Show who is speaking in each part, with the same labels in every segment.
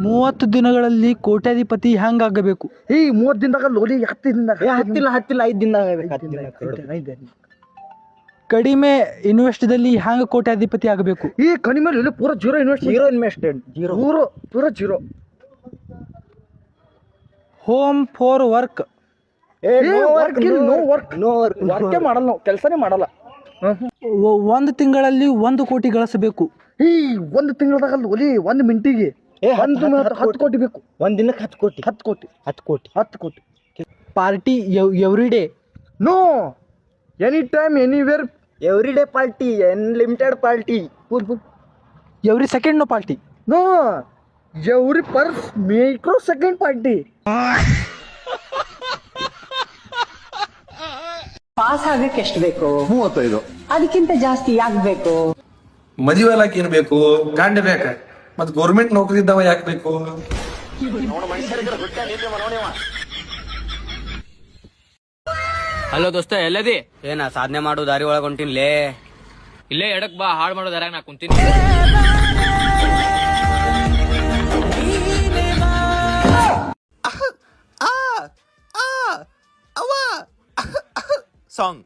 Speaker 1: 30 ದಿನಗಳಲ್ಲಿ ಕೋಟ್ಯಾಧಿಪತಿ ಹೆಂಗಾಗಬೇಕು?
Speaker 2: ಈ 30 ದಿನದಾಗ ಲೋಲಿ 10 ದಿನದಾಗ
Speaker 3: ಹತ್ತಿಲ್ಲ 5 ದಿನ
Speaker 1: ಕಡಿಮೆ ಇನ್ವೆಸ್ಟ್ದಲ್ಲಿ ಹೆಂಗ ಕೋಟ್ಯಾಧಿಪತಿ ಆಗಬೇಕು?
Speaker 2: ಈ ಕಡಿಮೆ ಇಲ್ಲಿ ಪೂರ ಜೀರೋ ಇನ್ವೆಸ್ಟ್ಮೆಂಟ್ ಪೂರ ಜೀರೋ.
Speaker 1: Home for work.
Speaker 2: ವರ್ಕೇ ಮಾಡಲ್ಲ ನಾವು, ಕೆಲಸನೇ ಮಾಡಲ್ಲ.
Speaker 1: 1 ತಿಂಗಳಲ್ಲಿ 1 ಕೋಟಿ ಗಳಿಸಬೇಕು.
Speaker 2: ಈ 1 ತಿಂಗಳದಾಗ ಲೋಲಿ 1 ಮಿನಿಟಿಗೆ 10 ಕೋಟಿ ಬೇಕು.
Speaker 3: 1 ದಿನಕ್ಕೆ 10 crore.
Speaker 1: Party every day?
Speaker 2: No, any time anywhere.
Speaker 3: Every day party, unlimited party.
Speaker 1: Every second no party?
Speaker 2: No, every per microsecond party.
Speaker 4: Pass ಆಗಕ್ಕೆ ಎಷ್ಟು ಬೇಕು?
Speaker 5: 35.
Speaker 4: ಅದಕ್ಕಿಂತ ಜಾಸ್ತಿ ಯಾಕೆ ಬೇಕು?
Speaker 6: ಮದುವೆ ಎಲ್ಲಕ್ಕೆ ಏನ್ ಬೇಕು? ಗಂಡ ಬೇಕ. ಮತ್ ಗೌರ್ಮೆಂಟ್ ನೌಕರಿ ಇದ್ದಾವ ಯಾಕೆ ಬೇಕು?
Speaker 7: ಹಲೋ ದೋಸ್ತ, ಎಲ್ಲದಿ?
Speaker 3: ಏನ ಸಾಧನೆ ಮಾಡೋ ದಾರಿ ಒಳಗ್ ಹೊಂಟಿನ್ಲೇ.
Speaker 7: ಇಲ್ಲೇ ಎಡಕ್ ಬಾ, ಹಾಳು ಮಾಡೋ ದಾರ್ಯಾಗ ನಾ ಕುಂತೀನಿ.
Speaker 5: ಸಾಂಗ್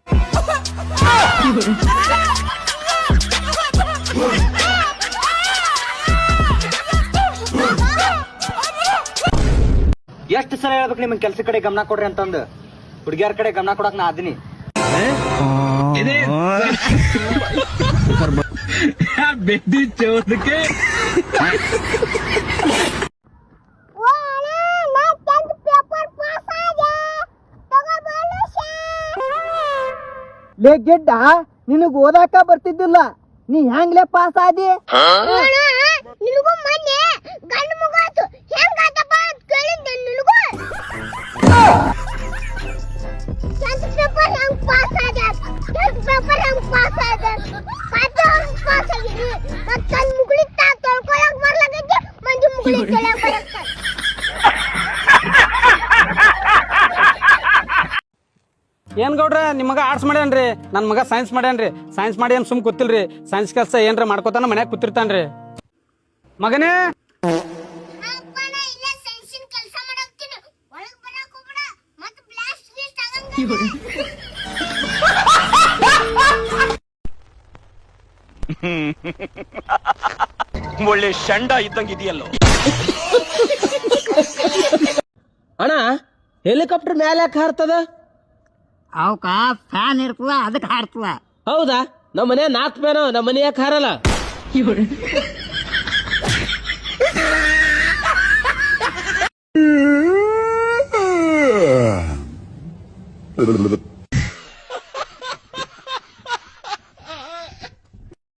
Speaker 3: ಎಷ್ಟು ಸಲ ಹೇಳ್ಬೇಕು ನಿಮ್ಗೆ ಕೆಲ್ಸ ಕಡೆ ಗಮನ ಕೊಡ್ರಿ ಅಂತಂದು? ಹುಡುಗಿಯರ ಕಡೆ ಗಮನ ಕೊಡಕ್ ನಾ ಅದೀನಿ.
Speaker 2: ಲೇ ಗೆಡ್ಡ, ನಿನಗ್ ಓದಾಕ ಬರ್ತಿದ್ದಿಲ್ಲ, ನೀ ಹೆಂಗ್ಲೇ ಪಾಸ್ ಆದಿ?
Speaker 8: ನಿನಗೂ ಮೊನ್ನೆ ಗಂಡು ಮುಗಾತು ಹೆಂಗಾತಪ್ಪ ಅಂತ ಕೇಳಿದ್ದೆ. ನಿನಗೂ ಪೇಪರ್ ಹೆಂಗ್ ಪಾಸ್ ಆದ, ಪೇಪರ್ ಹೆಂಗ್ ಪಾಸ್ ಆದ, ಪಾಠ ಹೆಂಗ್ ಪಾಸ್ ಆಗಿದೆ. ಮತ್ ತನ್ನ ಮುಗುಳಿ ತೊಳ್ಕೊಳಕ್ ಬರ್ಲಾಗೈತಿ, ಮಂದಿ ಮುಗುಳಿ ತೊಳ್ಯಾಕ್ ಬರತ್ತ.
Speaker 9: ಏನ್ ಗೌಡ್ರ, ನಿಮ್ಮ ಮಗ ಆರ್ಟ್ಸ್ ಮಾಡ್ಯಾನ್ರಿ, ನನ್ನ ಮಗ ಸೈನ್ಸ್ ಮಾಡ್ಯಾನ್ರಿ. ಸೈನ್ಸ್ ಮಾಡಿ ಏನ್ ಸುಮ್ ಕೂತಿಲ್ರಿ, ಸೈನ್ಸ್ ಕೆಲಸ ಏನ್ರ ಮಾಡ್ಕೋತಾನ ಮನ್ಯಾಗ ಕೂತಿರ್ತಾನ್ರಿ. ಮಗನೇ
Speaker 8: ಕೆಲಸ ಮಾಡಾಕ್ತೀನಿ, ಒಳಗ್ ಬರಾಕ್ ಹೋಗ್ಬೇಡ, ಮತ್ ಬ್ಲಾಸ್ಟ್ ಗಿಸ್ಟ್ ಆಗಂಗಿಲ್ಲ.
Speaker 5: ಒಳ್ಳೆ ಶಂಡ ಇದ್ದಂಗಿದೆಯಲ್ಲೋ.
Speaker 3: ಅಣ್ಣ, ಹೆಲಿಕಾಪ್ಟರ್ ಮ್ಯಾಲ ಯಾಕೆ ಹಾರ್ತದ?
Speaker 4: ಅವಕ್ಕ ಫ್ಯಾನ್ ಇರ್ತದ, ಅದಕ್ಕೆ ಹಾರ್ತದ.
Speaker 3: ಹೌದಾ? ನಮ್ಮ ಮನೆ 4 ಫ್ಯಾನು, ನಮ್ಮ ಮನೆ ಯಾಕೆ ಹಾರಲ್ಲ?